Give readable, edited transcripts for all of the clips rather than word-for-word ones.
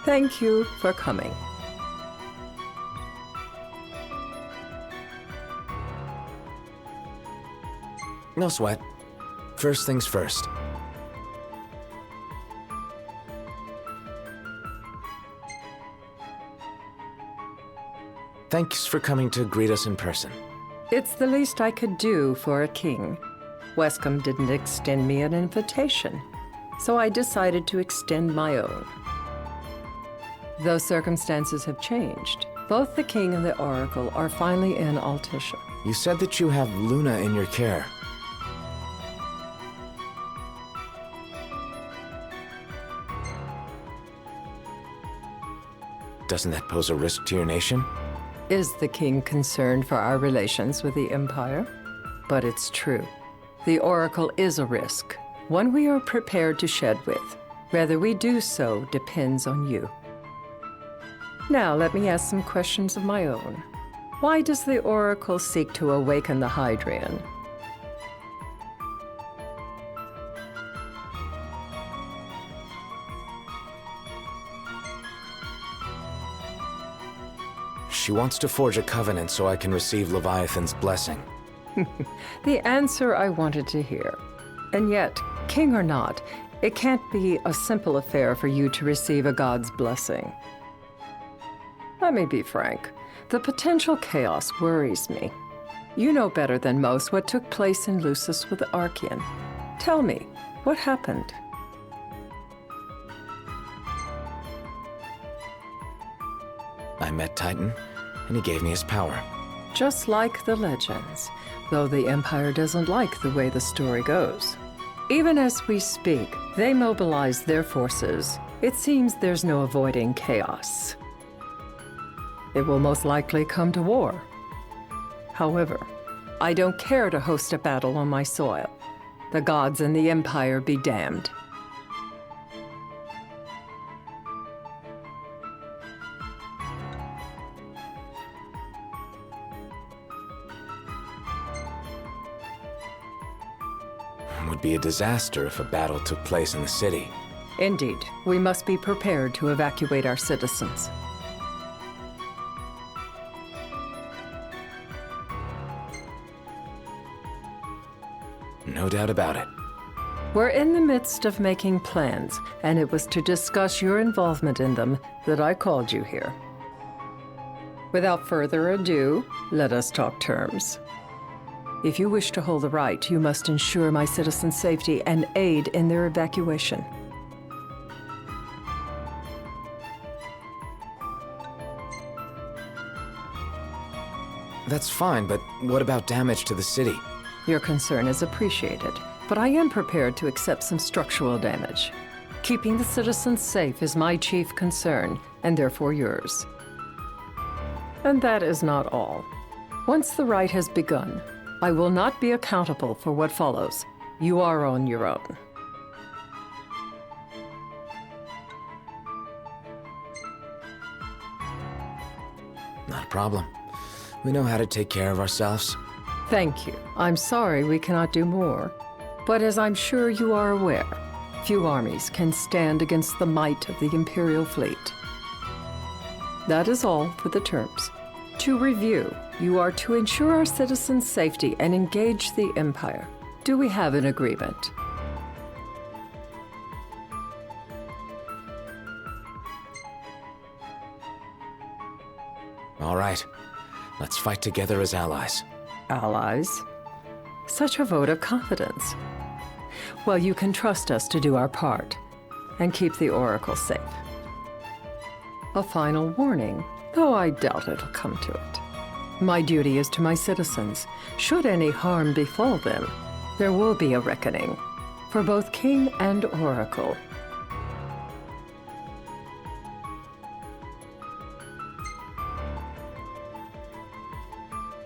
Thank you for coming. No sweat. First things first. Thanks for coming to greet us in person. It's the least I could do for a king. Wescombe didn't extend me an invitation, so I decided to extend my own. Though circumstances have changed, both the king and the oracle are finally in Altisha. You said that you have Luna in your care. Doesn't that pose a risk to your nation? Is the king concerned for our relations with the Empire? But it's true. The oracle is a risk, one we are prepared to shed with. Whether we do so depends on you. Now, let me ask some questions of my own. Why does the oracle seek to awaken the Hydrian? She wants to forge a covenant so I can receive Leviathan's blessing. The answer I wanted to hear. And yet, king or not, it can't be a simple affair for you to receive a god's blessing. Let me be frank. The potential chaos worries me. You know better than most what took place in Lucis with the Archean. Tell me, what happened? I met Titan, and he gave me his power. Just like the legends, though the Empire doesn't like the way the story goes. Even as we speak, they mobilize their forces. It seems there's no avoiding chaos. It will most likely come to war. However, I don't care to host a battle on my soil. The gods and the Empire be damned. It would be a disaster if a battle took place in the city. Indeed, we must be prepared to evacuate our citizens. No doubt about it. We're in the midst of making plans, and it was to discuss your involvement in them that I called you here. Without further ado, let us talk terms. If you wish to hold the right, you must ensure my citizens' safety and aid in their evacuation. That's fine, but what about damage to the city? Your concern is appreciated, but I am prepared to accept some structural damage. Keeping the citizens safe is my chief concern, and therefore yours. And that is not all. Once the rite has begun, I will not be accountable for what follows. You are on your own. Not a problem. We know how to take care of ourselves. Thank you. I'm sorry we cannot do more. But as I'm sure you are aware, few armies can stand against the might of the Imperial fleet. That is all for the terms. To review, you are to ensure our citizens' safety and engage the Empire. Do we have an agreement? All right. Let's fight together as allies. Allies? Such a vote of confidence. Well, you can trust us to do our part and keep the Oracle safe. A final warning, though I doubt it'll come to it. My duty is to my citizens. Should any harm befall them, there will be a reckoning for both King and Oracle.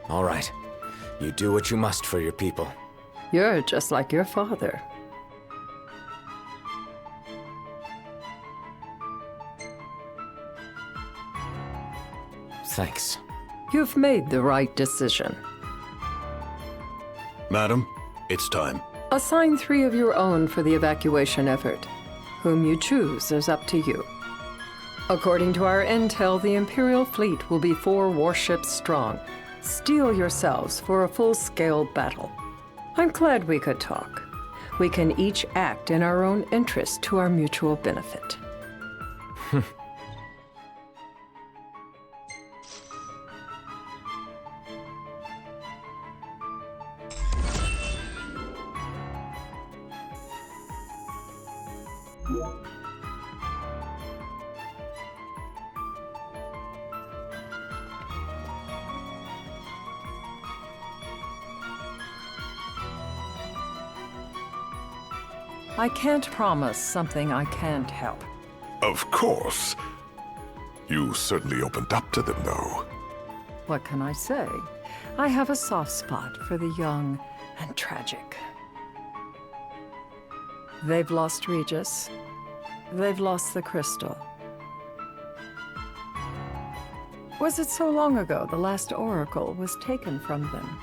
All right. You do what you must for your people. You're just like your father. Thanks. You've made the right decision. Madam, it's time. Assign 3 of your own for the evacuation effort. Whom you choose is up to you. According to our intel, the Imperial fleet will be 4 warships strong. Steel yourselves for a full-scale battle. I'm glad we could talk. We can each act in our own interest to our mutual benefit. I can't promise something I can't help. Of course. You certainly opened up to them, though. What can I say? I have a soft spot for the young and tragic. They've lost Regis. They've lost the crystal. Was it so long ago the last oracle was taken from them?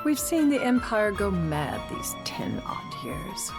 We've seen the Empire go mad these 10-odd years.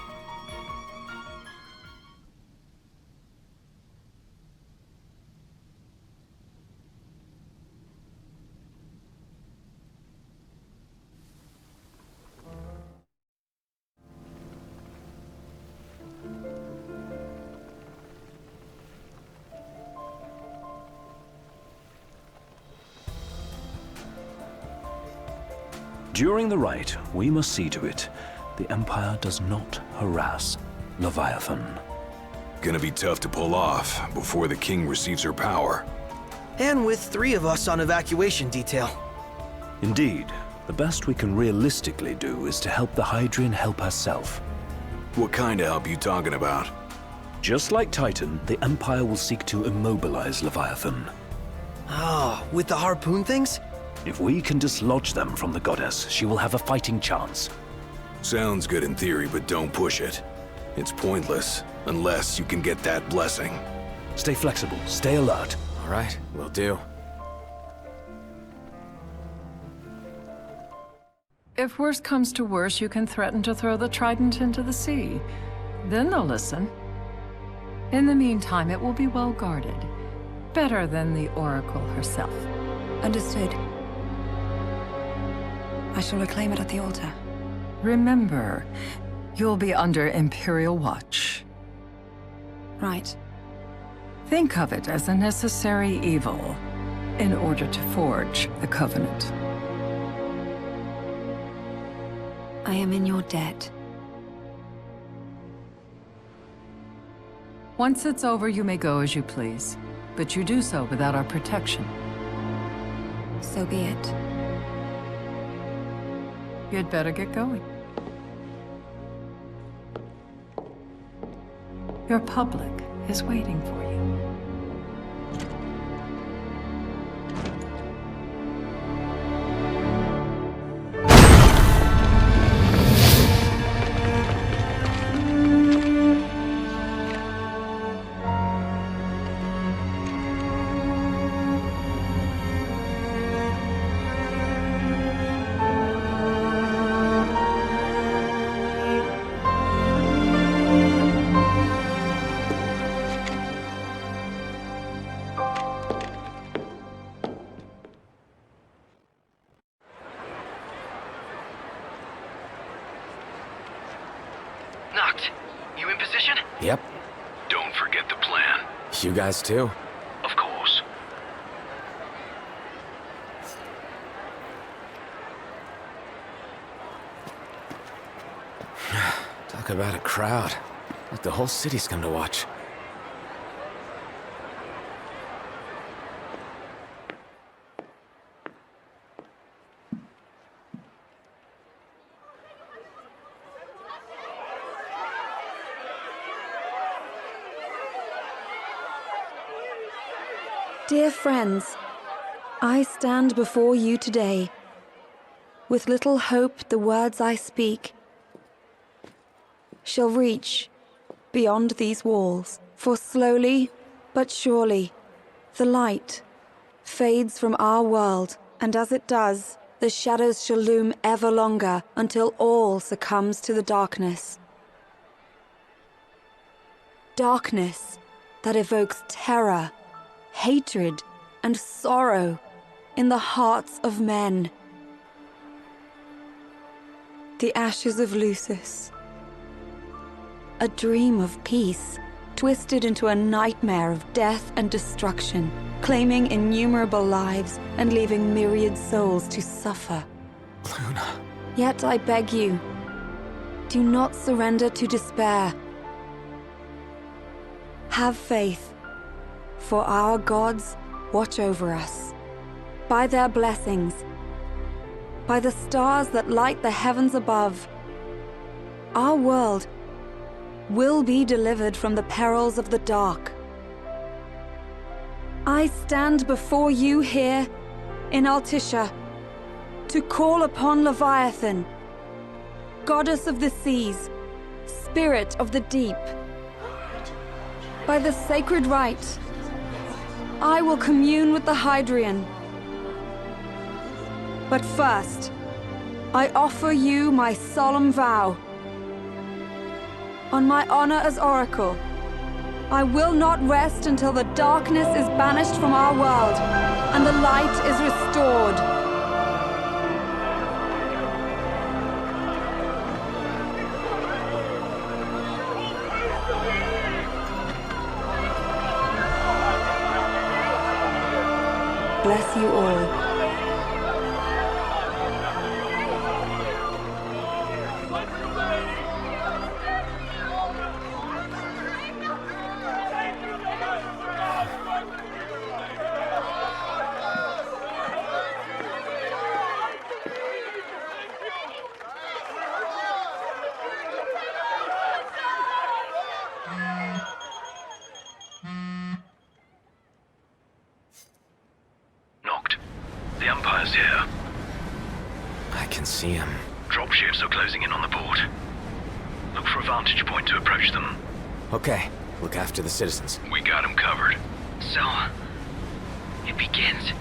During the rite, we must see to it the Empire does not harass Leviathan. Gonna be tough to pull off before the king receives her power. And with 3 of us on evacuation detail. Indeed, the best we can realistically do is to help the Hydrian help herself. What kind of help you talking about? Just like Titan, the Empire will seek to immobilize Leviathan. Ah, with the harpoon things? If we can dislodge them from the goddess, she will have a fighting chance. Sounds good in theory, but don't push it. It's pointless, unless you can get that blessing. Stay flexible, stay alert. All right, will do. If worse comes to worse, you can threaten to throw the trident into the sea. Then they'll listen. In the meantime, it will be well guarded. Better than the Oracle herself. Understood. I shall reclaim it at the altar. Remember, you'll be under Imperial watch. Right. Think of it as a necessary evil in order to forge the Covenant. I am in your debt. Once it's over, you may go as you please, but you do so without our protection. So be it. You'd better get going. Your public is waiting for you. Knocked. You in position? Yep. Don't forget the plan. You guys too. Of course. Talk about a crowd. Like the whole city's come to watch. Dear friends, I stand before you today. With little hope the words I speak shall reach beyond these walls. For slowly but surely, the light fades from our world, and as it does, the shadows shall loom ever longer until all succumbs to the darkness. darkness that evokes terror, hatred, and sorrow in the hearts of men. The ashes of Lucis. A dream of peace, twisted into a nightmare of death and destruction, claiming innumerable lives and leaving myriad souls to suffer. Luna. Yet I beg you, do not surrender to despair. Have faith, for our gods watch over us. By their blessings, by the stars that light the heavens above, our world will be delivered from the perils of the dark. I stand before you here in Altissia to call upon Leviathan, goddess of the seas, spirit of the deep. By the sacred rite, I will commune with the Hydrian. But first, I offer you my solemn vow. On my honor as Oracle, I will not rest until the darkness is banished from our world and the light is restored. Bless you all. The Empire's here. I can see him. Dropships are closing in on the port. Look for a vantage point to approach them. Okay, look after the citizens. We got them covered. So, it begins.